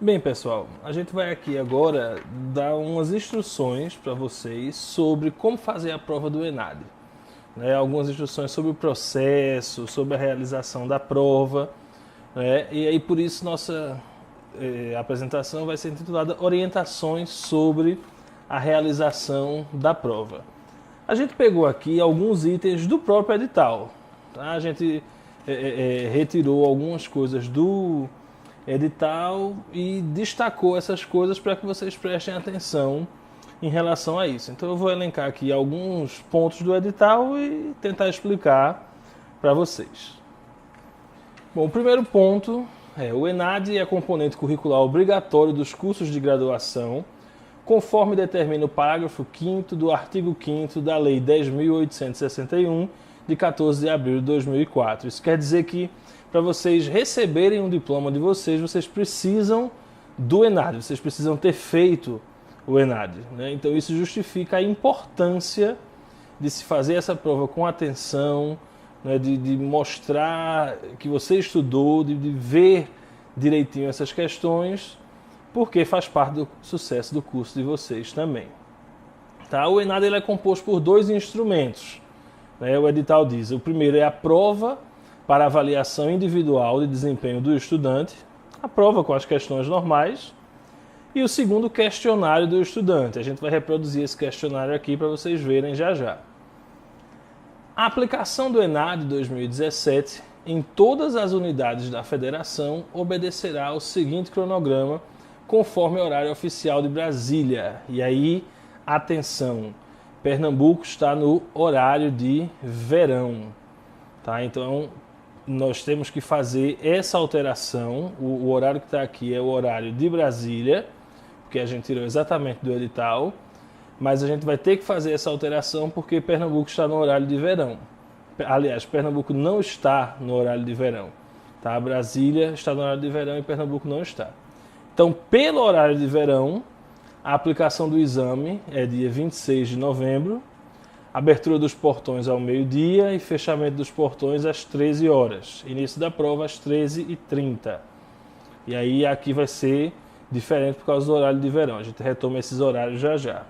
Bem, pessoal, a gente vai aqui agora dar umas instruções para vocês sobre como fazer a prova do ENAD. Algumas instruções sobre o processo, sobre a realização da prova. E aí, por isso, nossa apresentação vai ser intitulada Orientações sobre a realização da prova. A gente pegou aqui alguns itens do próprio edital. Tá? A gente retirou algumas coisas do edital e destacou essas coisas para que vocês prestem atenção em relação a isso. Então eu vou elencar aqui alguns pontos do edital e tentar explicar para vocês. Bom, o primeiro ponto é o ENAD é componente curricular obrigatório dos cursos de graduação, conforme determina o parágrafo 5º do artigo 5º da Lei 10.861, de 14 de abril de 2004. Isso quer dizer que para vocês receberem um diploma de vocês precisam do ENAD, vocês precisam ter feito o ENAD. Então isso justifica a importância de se fazer essa prova com atenção, de mostrar que você estudou, de ver direitinho essas questões, porque faz parte do sucesso do curso de vocês também. Tá? O ENAD ele é composto por dois instrumentos. O edital diz, o primeiro é a prova para avaliação individual de desempenho do estudante, a prova com as questões normais, e o segundo, o questionário do estudante. A gente vai reproduzir esse questionário aqui para vocês verem já já. A aplicação do ENAD 2017 em todas as unidades da federação obedecerá ao seguinte cronograma, conforme o horário oficial de Brasília. E aí, atenção, Pernambuco está no horário de verão. Tá? Então, nós temos que fazer essa alteração. O horário que está aqui é o horário de Brasília, porque a gente tirou exatamente do edital, mas a gente vai ter que fazer essa alteração porque Pernambuco está no horário de verão. Aliás, Pernambuco não está no horário de verão. Tá? Brasília está no horário de verão e Pernambuco não está. Então, pelo horário de verão, a aplicação do exame é dia 26 de novembro, abertura dos portões ao meio-dia e fechamento dos portões às 13 horas. Início da prova às 13h30. E aí aqui vai ser diferente por causa do horário de verão. A gente retoma esses horários já já.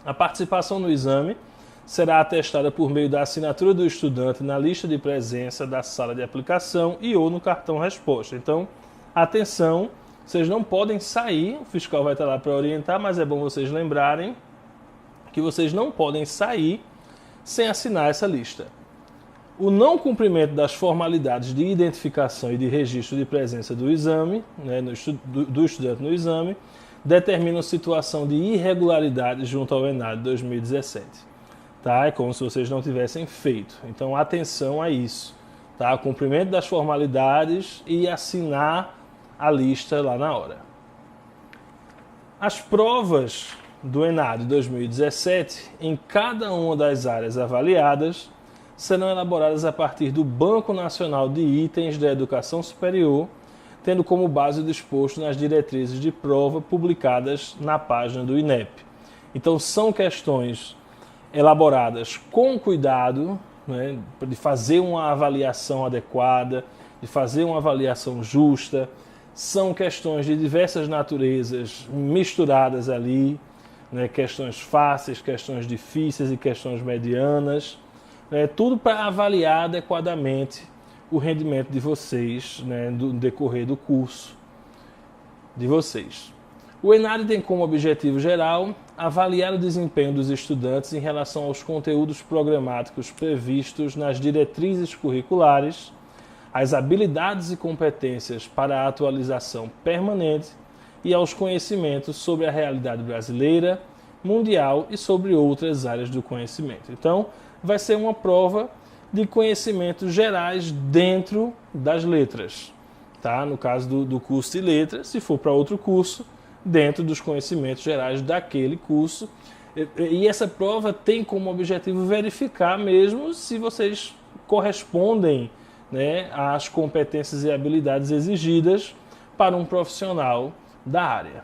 A participação no exame será atestada por meio da assinatura do estudante na lista de presença da sala de aplicação e ou no cartão resposta. Então, atenção, vocês não podem sair, o fiscal vai estar lá para orientar, mas é bom vocês lembrarem que vocês não podem sair sem assinar essa lista. O não cumprimento das formalidades de identificação e de registro de presença do exame, do estudante no exame, determina a situação de irregularidade junto ao ENAD 2017. Tá? É como se vocês não tivessem feito. Então, atenção a isso. Tá? Cumprimento das formalidades e assinar a lista lá na hora. As provas do ENAD 2017, em cada uma das áreas avaliadas, serão elaboradas a partir do Banco Nacional de Itens da Educação Superior, tendo como base o disposto nas diretrizes de prova publicadas na página do INEP. Então, são questões elaboradas com cuidado, de fazer uma avaliação adequada, de fazer uma avaliação justa. São questões de diversas naturezas misturadas ali, questões fáceis, questões difíceis e questões medianas, tudo para avaliar adequadamente o rendimento de vocês, no decorrer do curso de vocês. O ENAD tem como objetivo geral avaliar o desempenho dos estudantes em relação aos conteúdos programáticos previstos nas diretrizes curriculares, as habilidades e competências para a atualização permanente e aos conhecimentos sobre a realidade brasileira, mundial e sobre outras áreas do conhecimento. Então, vai ser uma prova de conhecimentos gerais dentro das letras. Tá? No caso do curso de letras, se for para outro curso, dentro dos conhecimentos gerais daquele curso. E essa prova tem como objetivo verificar mesmo se vocês correspondem às competências e habilidades exigidas para um profissional da área.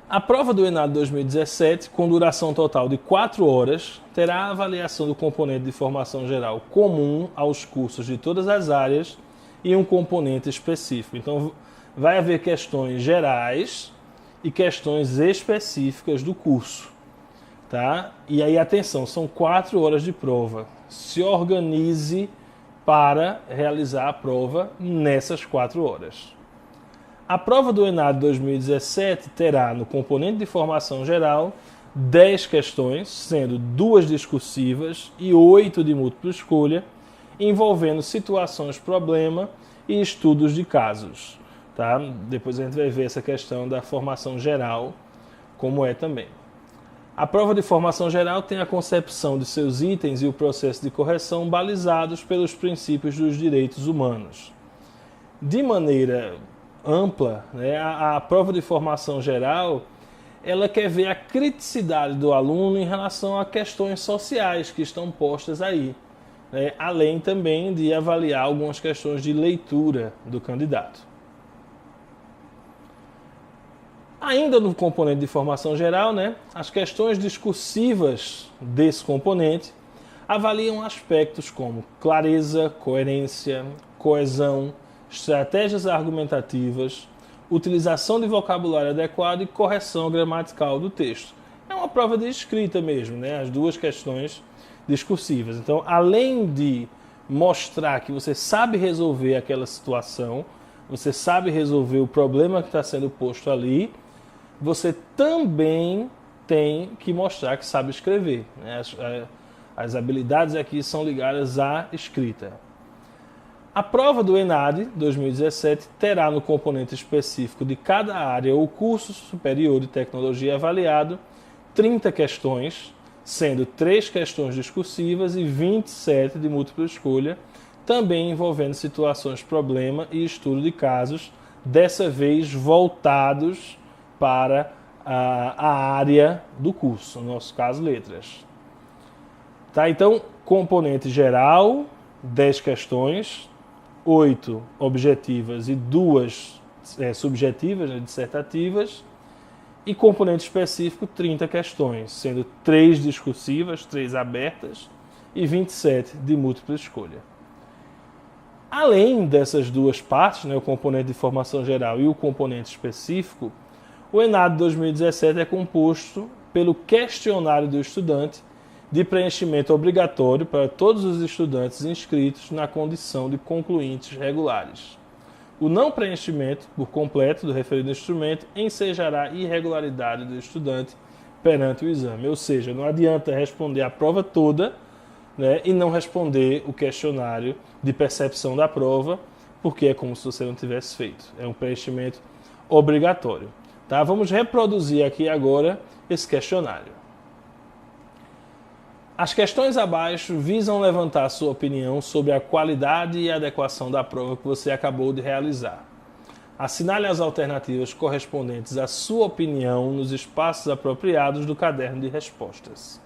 A prova do ENAD 2017, com duração total de 4 horas, terá a avaliação do componente de formação geral comum aos cursos de todas as áreas e um componente específico. Então, vai haver questões gerais e questões específicas do curso. Tá? E aí, atenção, são 4 horas de prova. Se organize para realizar a prova nessas 4 horas. A prova do ENAD 2017 terá, no componente de formação geral, 10 questões, sendo 2 discursivas e 8 de múltipla escolha, envolvendo situações problema e estudos de casos. Tá? Depois a gente vai ver essa questão da formação geral, como é também. A prova de formação geral tem a concepção de seus itens e o processo de correção balizados pelos princípios dos direitos humanos. De maneira ampla, né, a prova de formação geral, ela quer ver a criticidade do aluno em relação a questões sociais que estão postas aí, né, além também de avaliar algumas questões de leitura do candidato. Ainda no componente de formação geral, né, as questões discursivas desse componente avaliam aspectos como clareza, coerência, coesão, estratégias argumentativas, utilização de vocabulário adequado e correção gramatical do texto. É uma prova de escrita mesmo, né, as 2 questões discursivas. Então, além de mostrar que você sabe resolver aquela situação, você sabe resolver o problema que está sendo posto ali, você também tem que mostrar que sabe escrever, né? As habilidades aqui são ligadas à escrita. A prova do ENAD 2017 terá no componente específico de cada área ou curso superior de tecnologia avaliado 30 questões, sendo 3 questões discursivas e 27 de múltipla escolha, também envolvendo situações problema e estudo de casos, dessa vez voltados para a área do curso, no nosso caso, letras. Tá? Então, componente geral, 10 questões, 8 objetivas e 2 subjetivas, né, dissertativas, e componente específico, 30 questões, sendo 3 discursivas, 3 abertas e 27 de múltipla escolha. Além dessas 2 partes, né, o componente de formação geral e o componente específico, o ENAD 2017 é composto pelo questionário do estudante de preenchimento obrigatório para todos os estudantes inscritos na condição de concluintes regulares. O não preenchimento por completo do referido instrumento ensejará irregularidade do estudante perante o exame. Ou seja, não adianta responder a prova toda, né, e não responder o questionário de percepção da prova, porque é como se você não tivesse feito. É um preenchimento obrigatório. Tá? Vamos reproduzir aqui agora esse questionário. As questões abaixo visam levantar sua opinião sobre a qualidade e adequação da prova que você acabou de realizar. Assinale as alternativas correspondentes à sua opinião nos espaços apropriados do caderno de respostas.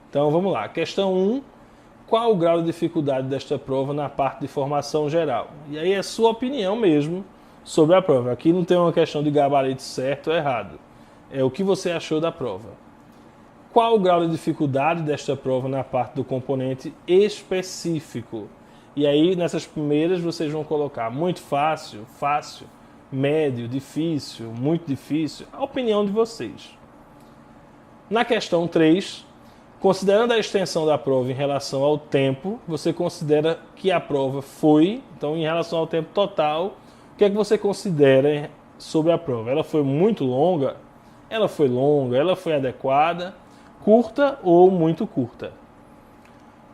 Então vamos lá. Questão 1. Qual o grau de dificuldade desta prova na parte de formação geral? E aí é sua opinião mesmo sobre a prova. Aqui não tem uma questão de gabarito certo ou errado. É o que você achou da prova. Qual o grau de dificuldade desta prova na parte do componente específico? E aí, nessas primeiras, vocês vão colocar muito fácil, fácil, médio, difícil, muito difícil. A opinião de vocês. Na questão 3, considerando a extensão da prova em relação ao tempo, você considera que a prova foi, então, em relação ao tempo total, o que é que você considera sobre a prova? Ela foi muito longa? Ela foi longa? Ela foi adequada? Curta ou muito curta?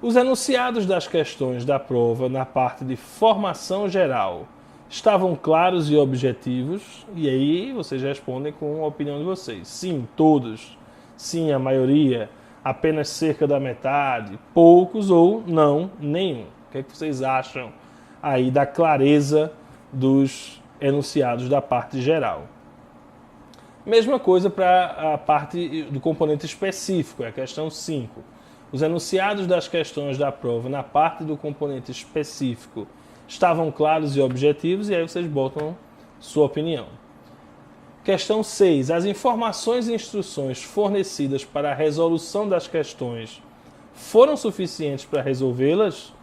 Os enunciados das questões da prova na parte de formação geral estavam claros e objetivos? E aí vocês respondem com a opinião de vocês. Sim, todos. Sim, a maioria. Apenas cerca da metade. Poucos ou não, nenhum. O que é que vocês acham aí da clareza dos enunciados da parte geral? Mesma coisa para a parte do componente específico, é a questão 5. Os enunciados das questões da prova na parte do componente específico estavam claros e objetivos, e aí vocês botam sua opinião. Questão 6. As informações e instruções fornecidas para a resolução das questões foram suficientes para resolvê-las?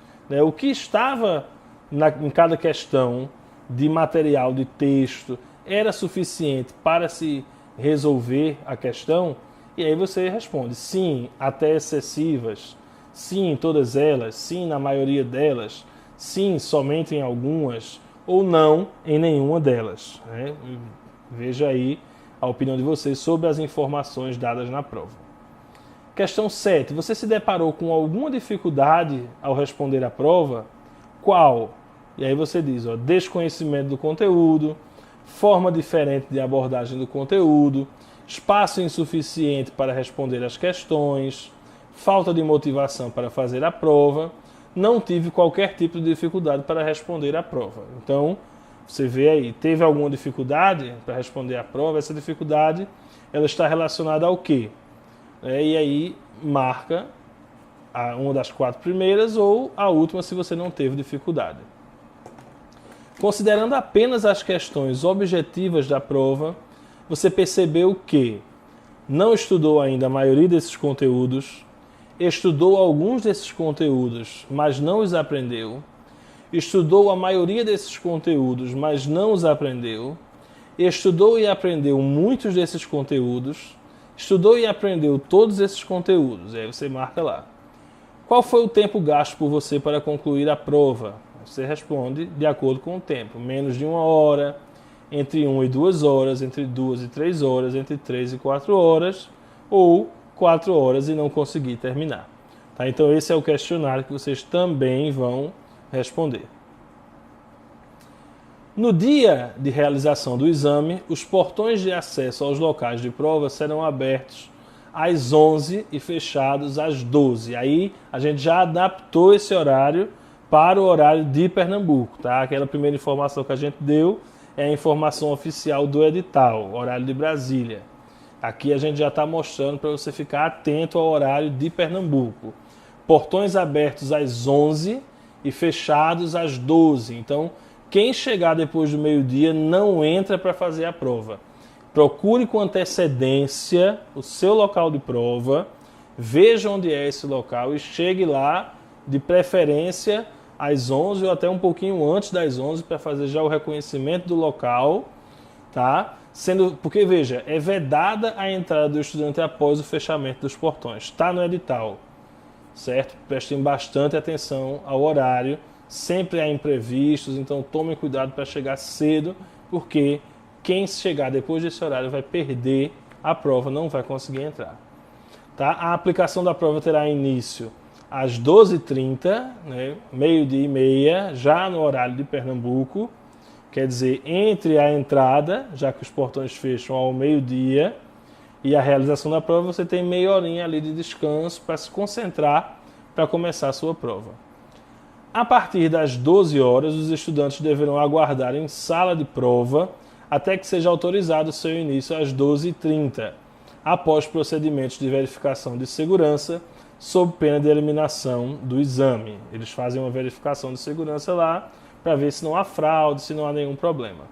O que estava em cada questão de material de texto era suficiente para se resolver a questão? E aí você responde sim, até excessivas, sim, em todas elas, sim, na maioria delas, sim, somente em algumas, ou não em nenhuma delas, né? Veja aí a opinião de vocês sobre as informações dadas na prova. Questão 7. Você se deparou com alguma dificuldade ao responder a prova? Qual? E aí você diz, ó, desconhecimento do conteúdo, forma diferente de abordagem do conteúdo, espaço insuficiente para responder as questões, falta de motivação para fazer a prova, não tive qualquer tipo de dificuldade para responder a prova. Então, você vê aí, teve alguma dificuldade para responder a prova? Essa dificuldade, ela está relacionada ao quê? E aí, marca uma das 4 primeiras ou a última se você não teve dificuldade. Considerando apenas as questões objetivas da prova, você percebeu que não estudou ainda a maioria desses conteúdos, estudou alguns desses conteúdos, mas não os aprendeu, estudou a maioria desses conteúdos, mas não os aprendeu, estudou e aprendeu muitos desses conteúdos, estudou e aprendeu todos esses conteúdos. Aí você marca lá. Qual foi o tempo gasto por você para concluir a prova? Você responde de acordo com o tempo. Menos de 1 hora, entre 1 e 2 horas, entre 2 e 3 horas, entre 3 e 4 horas, ou 4 horas e não conseguir terminar. Tá? Então esse é o questionário que vocês também vão responder. No dia de realização do exame, os portões de acesso aos locais de prova serão abertos às 11 e fechados às 12. Aí a gente já adaptou esse horário para o horário de Pernambuco, tá? Aquela primeira informação que a gente deu é a informação oficial do edital, horário de Brasília. Aqui a gente já está mostrando para você ficar atento ao horário de Pernambuco. Portões abertos às 11 e fechados às 12. Então, quem chegar depois do meio-dia não entra para fazer a prova. Procure com antecedência o seu local de prova, veja onde é esse local e chegue lá, de preferência, às 11 ou até um pouquinho antes das 11 para fazer já o reconhecimento do local, tá? Porque, veja, é vedada a entrada do estudante após o fechamento dos portões. Está no edital, certo? Prestem bastante atenção ao horário. Sempre há imprevistos, então tomem cuidado para chegar cedo, porque quem chegar depois desse horário vai perder a prova, não vai conseguir entrar. Tá? A aplicação da prova terá início às 12h30, né, meio-dia e meia, já no horário de Pernambuco, quer dizer, entre a entrada, já que os portões fecham ao meio-dia, e a realização da prova, você tem meia horinha ali de descanso para se concentrar para começar a sua prova. A partir das 12 horas, os estudantes deverão aguardar em sala de prova até que seja autorizado o seu início às 12h30, após procedimentos de verificação de segurança, sob pena de eliminação do exame. Eles fazem uma verificação de segurança lá para ver se não há fraude, se não há nenhum problema.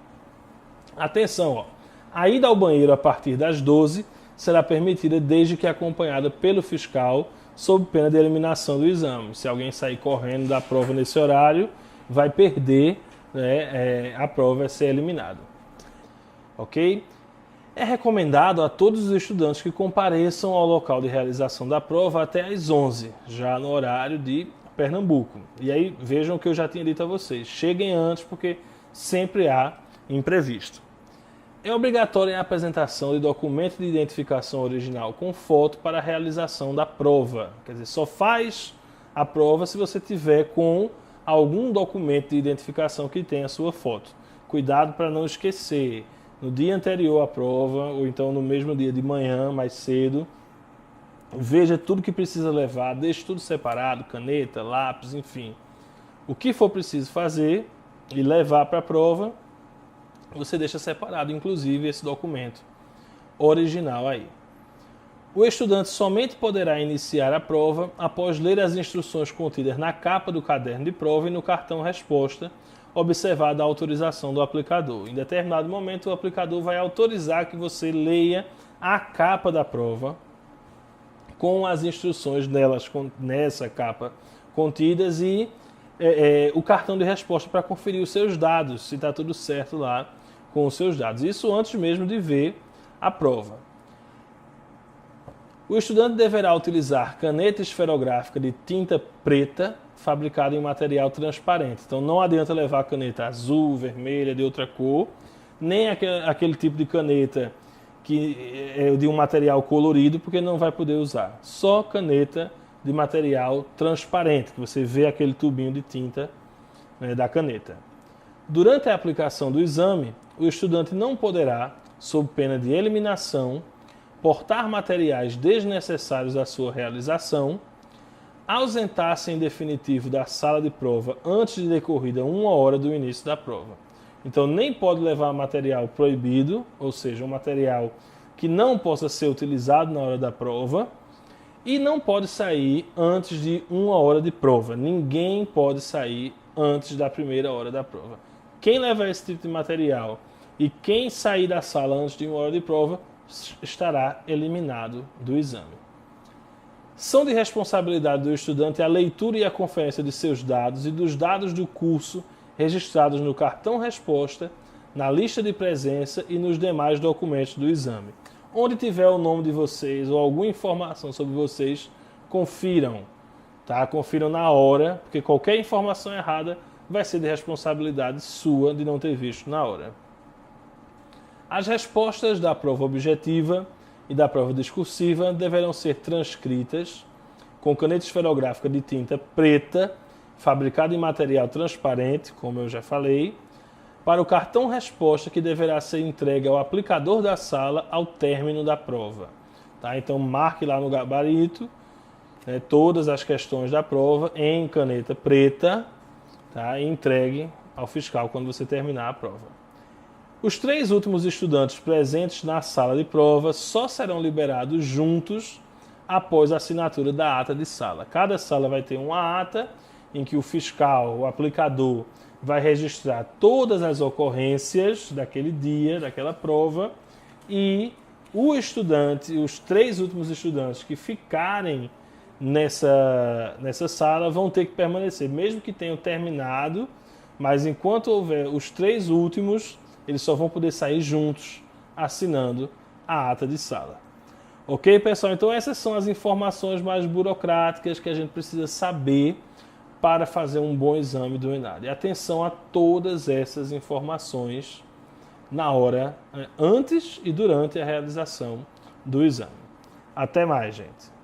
Atenção, ó. A ida ao banheiro a partir das 12 será permitida desde que acompanhada pelo fiscal, sob pena de eliminação do exame. Se alguém sair correndo da prova nesse horário, vai perder, né, a prova vai ser eliminada. Ok? É recomendado a todos os estudantes que compareçam ao local de realização da prova até às 11, já no horário de Pernambuco. E aí vejam o que eu já tinha dito a vocês. Cheguem antes porque sempre há imprevisto. É obrigatória a apresentação de documento de identificação original com foto para a realização da prova. Quer dizer, só faz a prova se você tiver com algum documento de identificação que tenha a sua foto. Cuidado para não esquecer. No dia anterior à prova, ou então no mesmo dia de manhã, mais cedo, veja tudo que precisa levar, deixe tudo separado, caneta, lápis, enfim. O que for preciso fazer e levar para a prova, você deixa separado, inclusive, esse documento original aí. O estudante somente poderá iniciar a prova após ler as instruções contidas na capa do caderno de prova e no cartão resposta, observada a autorização do aplicador. Em determinado momento, o aplicador vai autorizar que você leia a capa da prova com as instruções nessa capa contidas e o cartão de resposta para conferir os seus dados, se está tudo certo lá com os seus dados. Isso antes mesmo de ver a prova. O estudante deverá utilizar caneta esferográfica de tinta preta fabricada em material transparente. Então não adianta levar caneta azul, vermelha, de outra cor, nem aquele tipo de caneta que é de um material colorido, porque não vai poder usar. Só caneta de material transparente, que você vê aquele tubinho de tinta, né, da caneta. Durante a aplicação do exame, o estudante não poderá, sob pena de eliminação, portar materiais desnecessários à sua realização, ausentar-se em definitivo da sala de prova antes de decorrida 1 hora do início da prova. Então nem pode levar material proibido, ou seja, um material que não possa ser utilizado na hora da prova, e não pode sair antes de 1 hora de prova. Ninguém pode sair antes da primeira hora da prova. Quem levar esse tipo de material e quem sair da sala antes de 1 hora de prova estará eliminado do exame. São de responsabilidade do estudante a leitura e a conferência de seus dados e dos dados do curso registrados no cartão resposta, na lista de presença e nos demais documentos do exame. Onde tiver o nome de vocês ou alguma informação sobre vocês, confiram, tá? Confiram na hora, porque qualquer informação errada vai ser de responsabilidade sua de não ter visto na hora. As respostas da prova objetiva e da prova discursiva deverão ser transcritas com caneta esferográfica de tinta preta, fabricada em material transparente, como eu já falei, para o cartão resposta que deverá ser entregue ao aplicador da sala ao término da prova. Tá? Então marque lá no gabarito, né, todas as questões da prova em caneta preta, tá? E entregue ao fiscal quando você terminar a prova. Os 3 últimos estudantes presentes na sala de prova só serão liberados juntos após a assinatura da ata de sala. Cada sala vai ter uma ata em que o fiscal, o aplicador, vai registrar todas as ocorrências daquele dia, daquela prova, e o estudante, os 3 últimos estudantes que ficarem nessa sala vão ter que permanecer, mesmo que tenham terminado, mas enquanto houver os 3 últimos, eles só vão poder sair juntos, assinando a ata de sala. Ok, pessoal? Então essas são as informações mais burocráticas que a gente precisa saber para fazer um bom exame do ENADE. E atenção a todas essas informações na hora, antes e durante a realização do exame. Até mais, gente!